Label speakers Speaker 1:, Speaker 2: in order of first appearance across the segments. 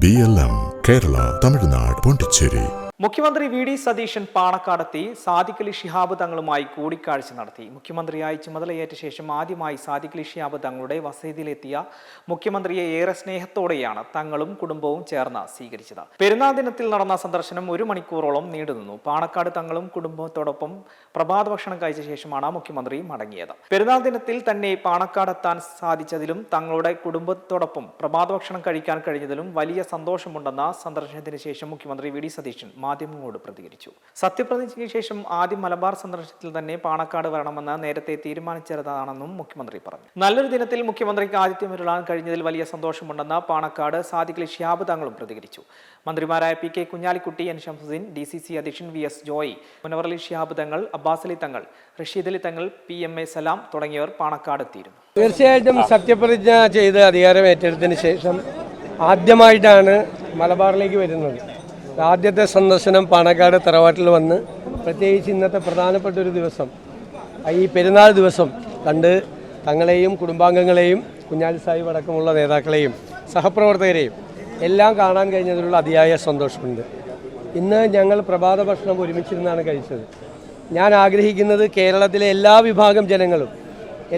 Speaker 1: BLM Kerala Tamil Nadu Pondicherry.
Speaker 2: മുഖ്യമന്ത്രി VD. Satheesan പാണക്കാടെത്തി Sadiq Ali Shihab തങ്ങളുമായി കൂടിക്കാഴ്ച നടത്തി. മുഖ്യമന്ത്രിയായി ചുമതലയേറ്റ ശേഷം ആദ്യമായി സാദിഖ് അലി ശിഹാബ് തങ്ങളുടെ വസതിയിലെത്തിയ മുഖ്യമന്ത്രിയെ ഏറെ സ്നേഹത്തോടെയാണ് തങ്ങളും കുടുംബവും ചേർന്ന് സ്വീകരിച്ചത്. പെരുന്നാൾ ദിനത്തിൽ നടന്ന സന്ദർശനം 1 മണിക്കൂറോളം നീണ്ടുനിന്നു. പാണക്കാട് തങ്ങളും കുടുംബത്തോടൊപ്പം പ്രഭാത ഭക്ഷണം കഴിച്ച ശേഷമാണ് മുഖ്യമന്ത്രി മടങ്ങിയത്. പെരുന്നാൾ ദിനത്തിൽ തന്നെ പാണക്കാടെത്താൻ സാധിച്ചതിലും തങ്ങളുടെ കുടുംബത്തോടൊപ്പം പ്രഭാത ഭക്ഷണം കഴിക്കാൻ കഴിഞ്ഞതിലും വലിയ സന്തോഷമുണ്ടെന്ന് സന്ദർശനത്തിന് ശേഷം മുഖ്യമന്ത്രി വി.ഡി. സതീശൻ മാധ്യമങ്ങളോട് പ്രതികരിച്ചു. സത്യപ്രതിജ്ഞയ്ക്ക് ശേഷം ആദ്യം മലബാർ സന്ദർശനത്തിൽ തന്നെ പാണക്കാട് വരണമെന്ന് നേരത്തെ തീരുമാനിച്ചതാണെന്നും മുഖ്യമന്ത്രി പറഞ്ഞു. നല്ലൊരു ദിനത്തിൽ മുഖ്യമന്ത്രിക്ക് ആതിഥ്യമരുളാൻ കഴിഞ്ഞതിൽ വലിയ സന്തോഷമുണ്ടെന്ന് പാണക്കാട് സാദിഖ് അലി ശിഹാബ് തങ്ങളും പ്രതികരിച്ചു. മന്ത്രിമാരായ P K Kunhalikutty, N Shamsuddin, DCC അധ്യക്ഷൻ V S Joy, Munavar Ali Shihab Thangal, Abbas Ali തങ്ങൾ, റഷീദ് അലി തങ്ങൾ, PMA സലാം തുടങ്ങിയവർ പാണക്കാട് എത്തിയിരുന്നു.
Speaker 3: തീർച്ചയായിട്ടും സത്യപ്രതിജ്ഞ ചെയ്ത് അധികാരം ഏറ്റെടുത്തതിന് ശേഷം ആദ്യമായിട്ടാണ് മലബാറിലേക്ക് വരുന്നത്. ആദ്യത്തെ സന്ദർശനം പാണക്കാട് തറവാട്ടിൽ വന്ന്, പ്രത്യേകിച്ച് ഇന്നത്തെ പ്രധാനപ്പെട്ട ഒരു ദിവസം, ഈ പെരുന്നാൾ ദിവസം കണ്ട് തങ്ങളെയും കുടുംബാംഗങ്ങളെയും കുഞ്ഞാലി സാഹിബ് അടക്കമുള്ള നേതാക്കളെയും സഹപ്രവർത്തകരെയും എല്ലാം കാണാൻ കഴിഞ്ഞതിലുള്ള അതിയായ സന്തോഷമുണ്ട്. ഇന്ന് ഞങ്ങൾ പ്രഭാത ഭക്ഷണം ഒരുമിച്ചിരുന്നാണ് കഴിച്ചത്. ഞാൻ ആഗ്രഹിക്കുന്നത് കേരളത്തിലെ എല്ലാ വിഭാഗം ജനങ്ങളും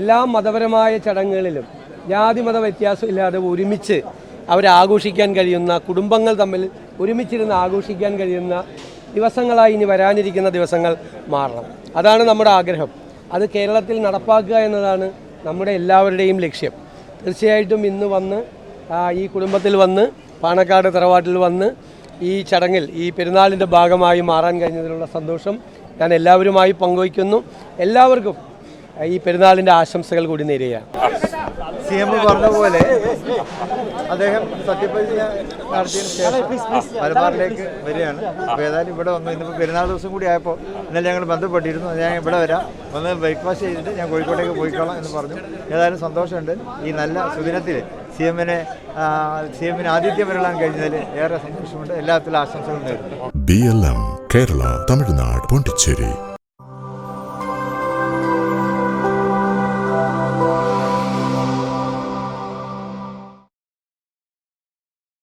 Speaker 3: എല്ലാ മതപരമായ ചടങ്ങുകളിലും ജാതിമത വ്യത്യാസമില്ലാതെ ഒരുമിച്ച് അവരാഘോഷിക്കാൻ കഴിയുന്ന, കുടുംബങ്ങൾ തമ്മിൽ ഒരുമിച്ചിരുന്ന് ആഘോഷിക്കാൻ കഴിയുന്ന ദിവസങ്ങളായി ഇനി വരാനിരിക്കുന്ന ദിവസങ്ങൾ മാറണം. അതാണ് നമ്മുടെ ആഗ്രഹം. അത് കേരളത്തിൽ നടപ്പാക്കുക എന്നതാണ് നമ്മുടെ എല്ലാവരുടെയും ലക്ഷ്യം. തീർച്ചയായിട്ടും ഇന്ന് വന്ന് ഈ കുടുംബത്തിൽ വന്ന് പാണക്കാട് തറവാട്ടിൽ വന്ന് ഈ ചടങ്ങിൽ ഈ പെരുന്നാളിൻ്റെ ഭാഗമായി മാറാൻ കഴിഞ്ഞതിലുള്ള സന്തോഷം ഞാൻ എല്ലാവരുമായി പങ്കുവയ്ക്കുന്നു. എല്ലാവർക്കും ഈ പെരുന്നാളിൻ്റെ ആശംസകൾ കൂടി നേരുകയാണ്.
Speaker 4: CM പറഞ്ഞ പോലെ അദ്ദേഹം സത്യപ്രതിജ്ഞ നടത്തിയതിന് ശേഷം മലബാറിലേക്ക് വരികയാണ്. അപ്പോൾ ഏതായാലും ഇവിടെ വന്നു. ഇന്നിപ്പോൾ പെരുന്നാൾ ദിവസം കൂടി ആയപ്പോൾ ഇന്നലെ ഞങ്ങൾ ബന്ധപ്പെട്ടിരുന്നു. ഞാൻ ഇവിടെ വരാം, വന്ന് ബ്രേക്ക്ഫാസ്റ്റ് ചെയ്തിട്ട് ഞാൻ കോഴിക്കോട്ടേക്ക് പോയിക്കോളാം എന്ന് പറഞ്ഞു. ഏതായാലും സന്തോഷമുണ്ട്. ഈ നല്ല സുദിനത്തിൽ CM-ന് ആതിഥ്യം വരളാൻ കഴിഞ്ഞതിൽ ഏറെ സന്തോഷമുണ്ട്. എല്ലാത്തിലും ആശംസകൾ നേരുന്നു.
Speaker 1: BLM കേരള തമിഴ്നാട് പോണ്ടിച്ചേരി.